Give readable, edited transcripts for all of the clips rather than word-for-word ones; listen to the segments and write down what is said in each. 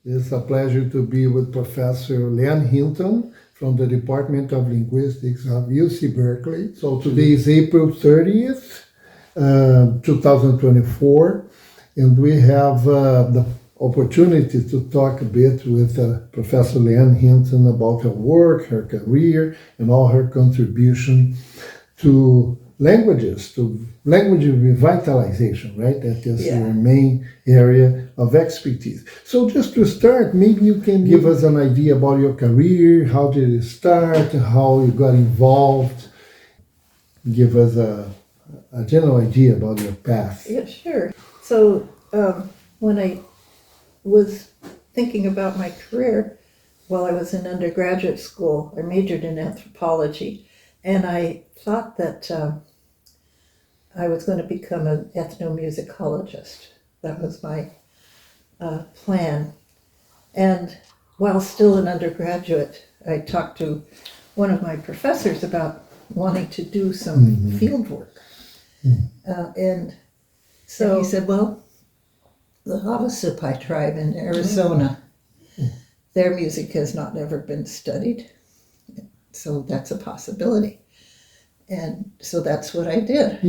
It's a pleasure to be with Professor Leanne Hinton from the Department of Linguistics of UC Berkeley. So today is April 30th, 2024, and we have the opportunity to talk a bit with Professor Leanne Hinton about her work, her career, and all her contribution to languages, to language revitalization, right? That is your main area of expertise. So just to start, maybe you can give us an idea about your career, how did it start, how you got involved, give us a general idea about your path. Yeah, sure. So when I was thinking about my career while I was in undergraduate school, I majored in anthropology, and I thought that I was going to become an ethnomusicologist. That was my plan. And while still an undergraduate, I talked to one of my professors about wanting to do some field work. And he said, well, the Havasupai tribe in Arizona, their music has not ever been studied. So that's a possibility. And so that's what I did.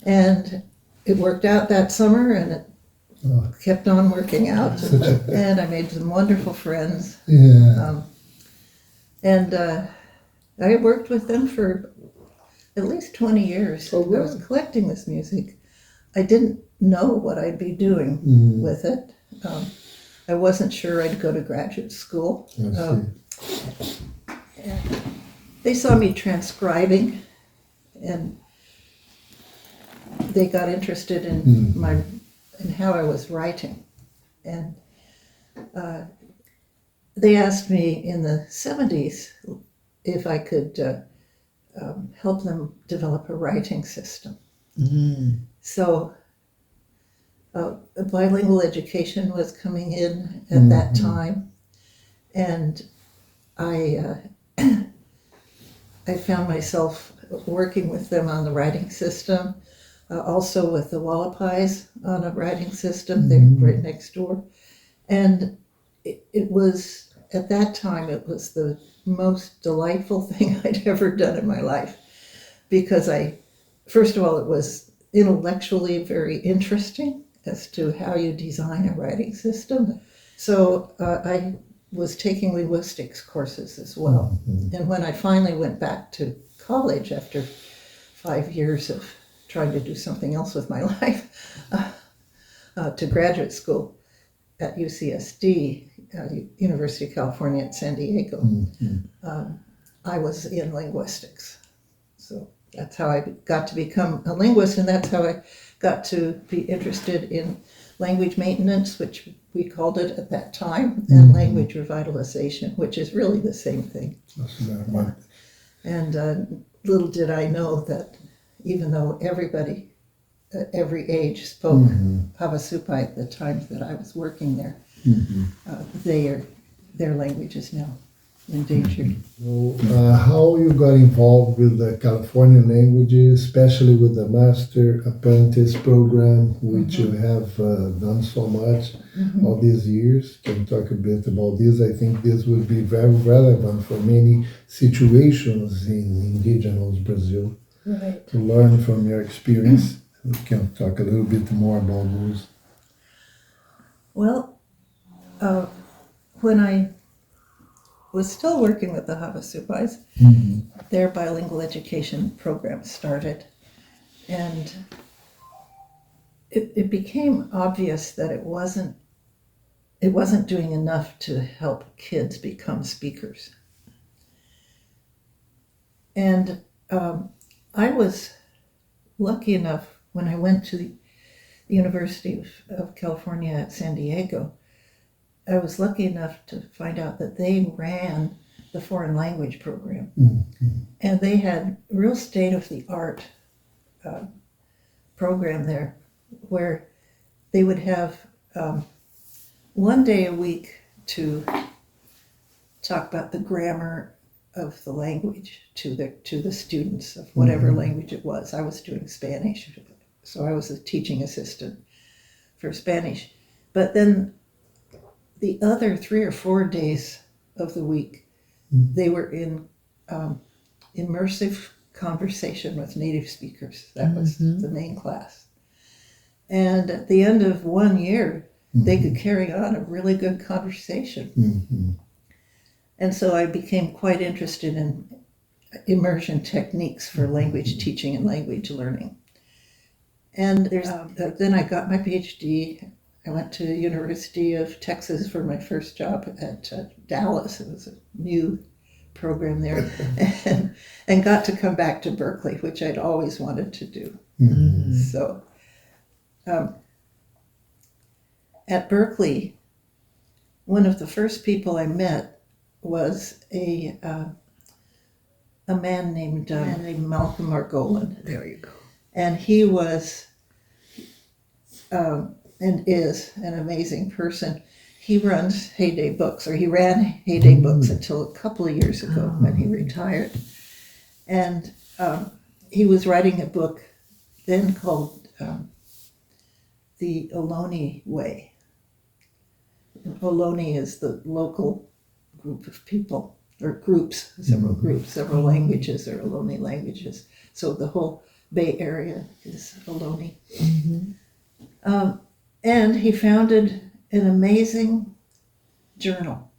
And it worked out that summer, and it kept on working out. And I made some wonderful friends. And I worked with them for at least 20 years. I was collecting this music. I didn't know what I'd be doing with it. I wasn't sure I'd go to graduate school. And they saw me transcribing, and they got interested in in how I was writing. And they asked me in the 70s if I could help them develop a writing system. So bilingual education was coming in at that time, and I found myself working with them on the writing system, also with the Wallapais on a writing system. They're right next door. And it was, at that time, it was the most delightful thing I'd ever done in my life, because first of all, it was intellectually very interesting as to how you design a writing system. So I was taking linguistics courses as well. And when I finally went back to college after 5 years of trying to do something else with my life, to graduate school at UCSD, University of California at San Diego, I was in linguistics. So that's how I got to become a linguist, and that's how I got to be interested in language maintenance, which we called it at that time, and language revitalization, which is really the same thing. And little did I know that even though everybody at every age spoke Havasupai at the time that I was working there, their language is now endangered. So, how you got involved with the California languages, especially with the Master-Apprentiz program, which you have done so much all these years? Can you talk a bit about this? I think this would be very relevant for many situations in indigenous Brazil. Right. To learn from your experience. We can talk a little bit more about those. Well, when I was still working with the Havasupais, their bilingual education program started, and it became obvious that it wasn't doing enough to help kids become speakers. And I was lucky enough when I went to the University of California at San Diego. I was lucky enough to find out that they ran the foreign language program. And they had real state-of-the-art program there, where they would have 1 day a week to talk about the grammar of the language to the students of whatever language it was. I was doing Spanish, so I was a teaching assistant for Spanish. But then the other 3 or 4 days of the week, they were in immersive conversation with native speakers. That was the main class. And at the end of 1 year, they could carry on a really good conversation. And so I became quite interested in immersion techniques for language teaching and language learning. And then I got my PhD. I went to the University of Texas for my first job at Dallas. It was a new program there, and got to come back to Berkeley, which I'd always wanted to do. So at Berkeley, one of the first people I met was a man named Malcolm Margolin. There you go. And he was and is an amazing person. He runs Heyday Books, or he ran Heyday Books until a couple of years ago when he retired. And he was writing a book then called The Ohlone Way. Ohlone is the local group of people, or groups, several languages are Ohlone languages. So the whole Bay Area is Ohlone. And he founded an amazing journal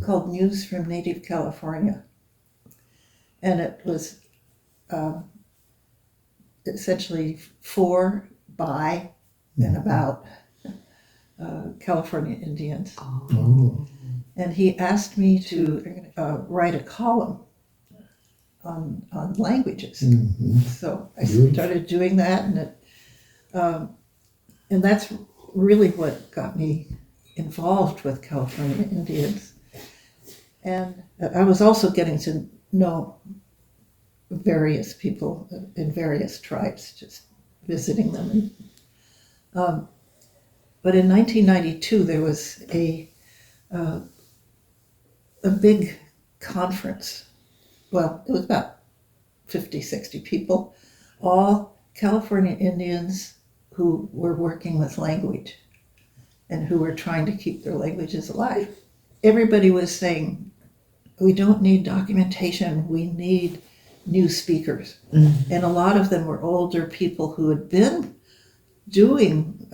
called News from Native California. And it was essentially for, by, and about California Indians. And he asked me to write a column on languages. So I started doing that, and that's really what got me involved with California Indians. And I was also getting to know various people in various tribes, just visiting them. But in 1992, there was a big conference. Well, it was about 50, 60 people, all California Indians who were working with language and who were trying to keep their languages alive. Everybody was saying, we don't need documentation, we need new speakers. And a lot of them were older people who had been doing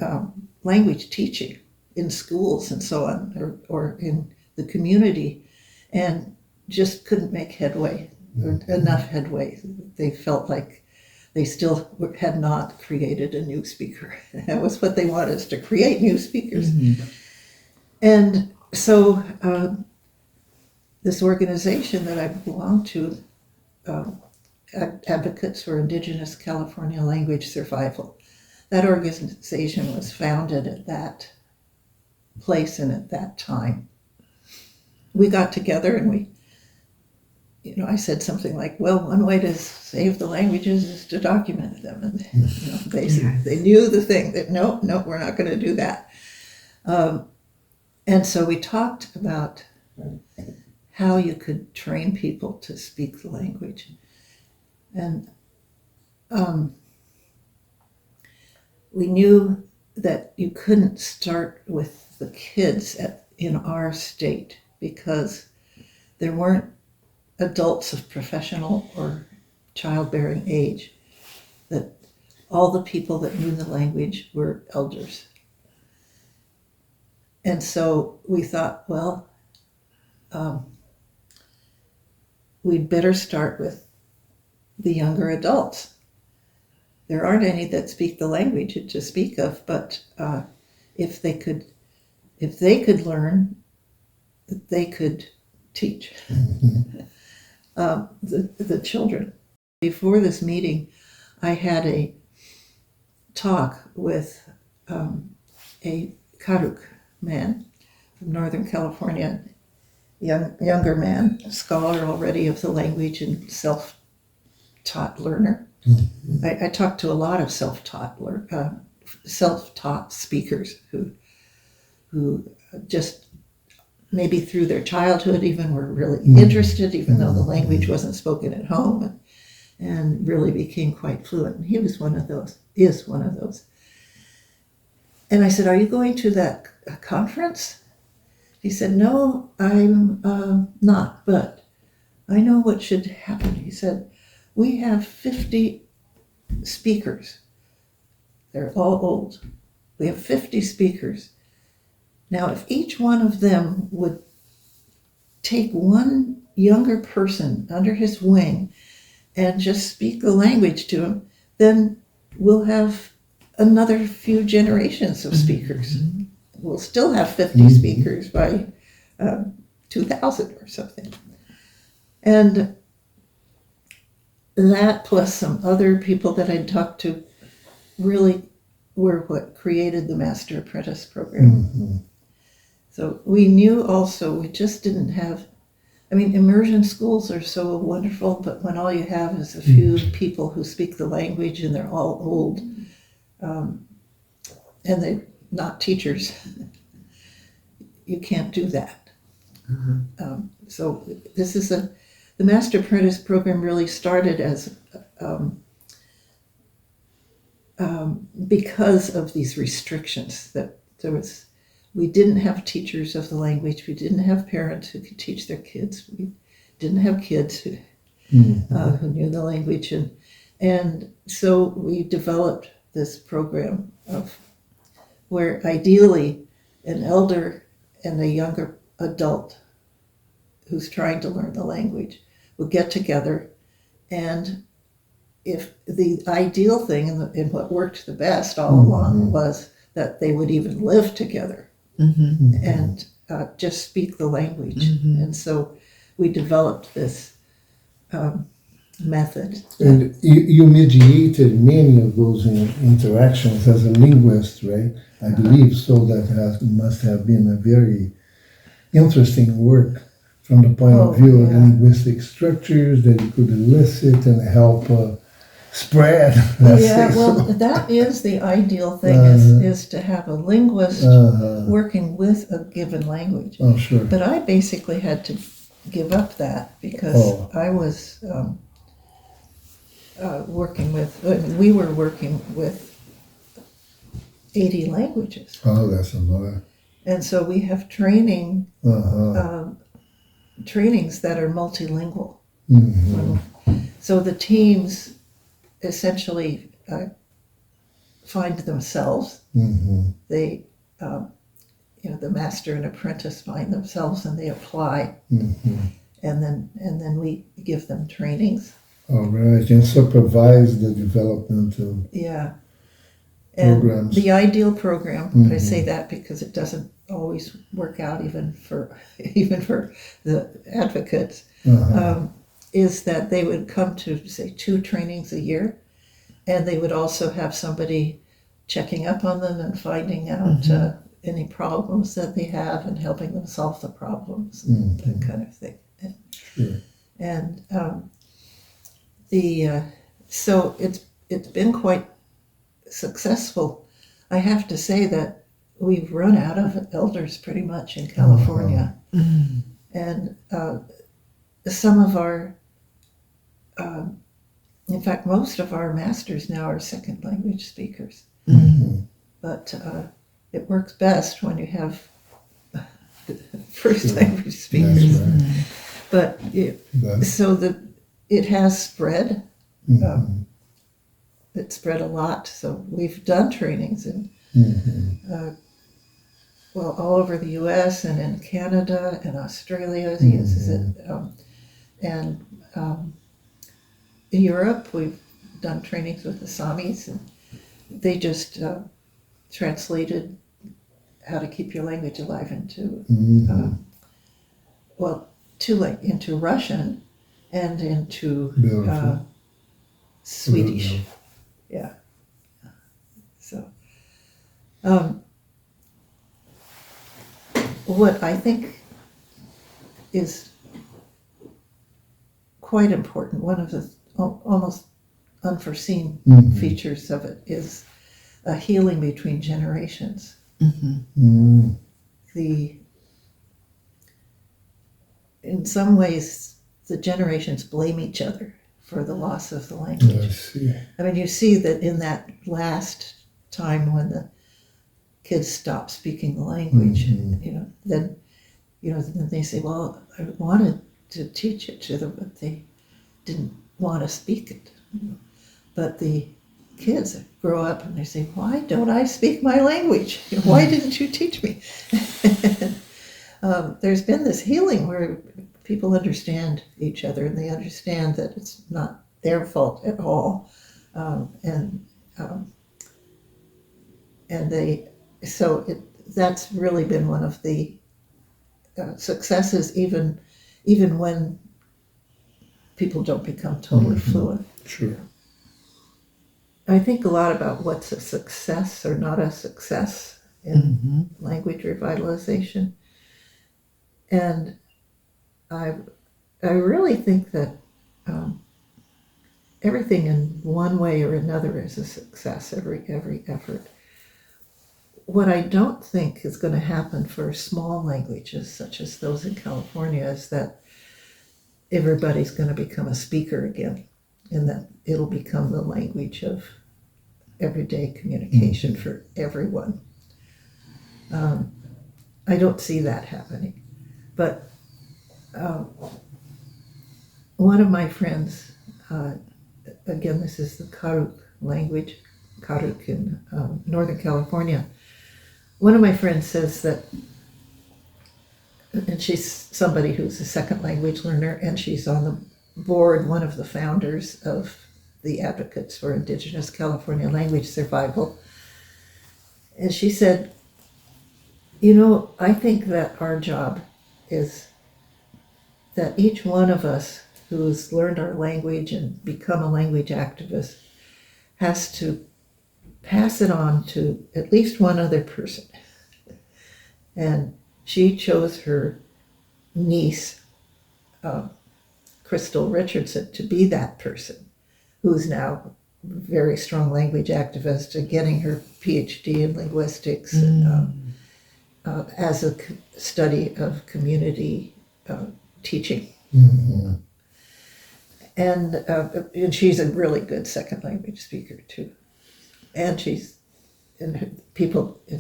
language teaching in schools and so on, or in the community, and just couldn't make headway, or enough headway. They felt like they still had not created a new speaker. That was what they wanted, is to create new speakers. And so this organization that I belong to, Advocates for Indigenous California Language Survival, that organization was founded at that place and at that time. We got together and I said something like, well, one way to save the languages is to document them. And they knew the thing, that no, we're not going to do that. And so we talked about how you could train people to speak the language. And we knew that you couldn't start with the kids in our state because there weren't adults of professional or childbearing age, that all the people that knew the language were elders. And so we thought, well, we'd better start with the younger adults. There aren't any that speak the language to speak of, but if they could learn, they could teach the children. Before this meeting, I had a talk with a Karuk man from Northern California, younger man, a scholar already of the language and self-taught learner. I talked to a lot of self-taught speakers who just maybe through their childhood even were really interested, even though the language wasn't spoken at home, and really became quite fluent. And he was one of those, is one of those. And I said, are you going to that conference? He said, no, I'm not, but I know what should happen. He said, we have 50 speakers. They're all old. We have 50 speakers. Now, if each one of them would take one younger person under his wing and just speak the language to him, then we'll have another few generations of speakers. We'll still have 50 speakers by 2000 or something. And that, plus some other people that I'd talked to, really were what created the Master-Apprentice program. So we knew also we just didn't have, I mean, immersion schools are so wonderful, but when all you have is a few people who speak the language and they're all old, and they're not teachers, you can't do that. So this is the Master-Apprentice program really started as because of these restrictions that we didn't have teachers of the language, we didn't have parents who could teach their kids, we didn't have kids who knew the language, and so we developed this program of where ideally an elder and a younger adult who's trying to learn the language would get together, and if the ideal thing and what worked the best all along was that they would even live together and just speak the language. And so we developed this method. And you mediated many of those interactions as a linguist, right? I believe so. That must have been a very interesting work from the point of view of linguistic structures that you could elicit and help spread. That is the ideal thing, is to have a linguist working with a given language. Oh, sure. But I basically had to give up that because I was we were working with 80 languages. Oh, that's a lot. And so we have trainings that are multilingual. So the teams essentially find themselves. They, the master and apprentice find themselves and they apply. And then we give them trainings. All right, and supervise the development of and programs. The ideal program, I say that because it doesn't always work out even for the advocates, is that they would come to, say, 2 trainings a year, and they would also have somebody checking up on them and finding out any problems that they have and helping them solve the problems, that kind of thing. And so it's been quite successful. I have to say that we've run out of elders pretty much in California, and some of our, in fact, most of our masters now are second language speakers. But it works best when you have first language speakers. But so it has spread. It spread a lot. So we've done trainings in all over the U.S. and in Canada and Australia uses it, and in Europe we've done trainings with the Samis, and they just translated how to keep your language alive into into Russian and into Swedish. So what I think is quite important, one of the almost unforeseen features of it, is a healing between generations. In some ways, the generations blame each other for the loss of the language. I mean, you see that in that last time when the kids stopped speaking the language, then then they say, well, I wanted to teach it to them, but they didn't want to speak it. But the kids grow up and they say, why don't I speak my language? Why didn't you teach me? There's been this healing where people understand each other and they understand that it's not their fault at all. That's really been one of the successes, even when people don't become totally fluent. Sure. I think a lot about what's a success or not a success in language revitalization. And I really think that everything in one way or another is a success, every effort. What I don't think is going to happen for small languages, such as those in California, is that everybody's going to become a speaker again, and that it'll become the language of everyday communication for everyone. I don't see that happening. But one of my friends, again, this is the Karuk language, Karuk in Northern California. One of my friends says that, and she's somebody who's a second language learner, and she's on the board, one of the founders of the Advocates for Indigenous California Language Survival. And she said, I think that our job is that each one of us who's learned our language and become a language activist has to pass it on to at least one other person. And she chose her niece, Crystal Richardson, to be that person, who's now a very strong language activist and getting her PhD in linguistics as a study of community teaching. Mm-hmm. And she's a really good second language speaker too. And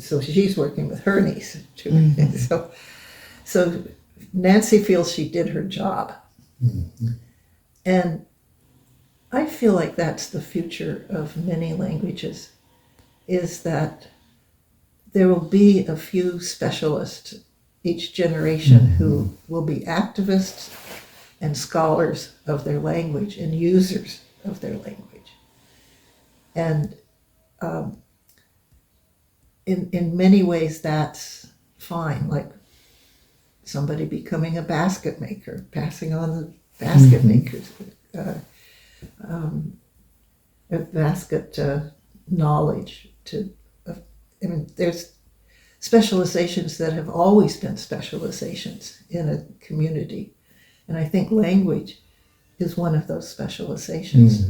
so she's working with her niece too. Mm-hmm. So Nancy feels she did her job. Mm-hmm. And I feel like that's the future of many languages, is that there will be a few specialists each generation who will be activists and scholars of their language and users of their language. And in many ways that's fine, like somebody becoming a basket maker, passing on the basket makers, a basket knowledge there's specializations that have always been specializations in a community. And I think language is one of those specializations.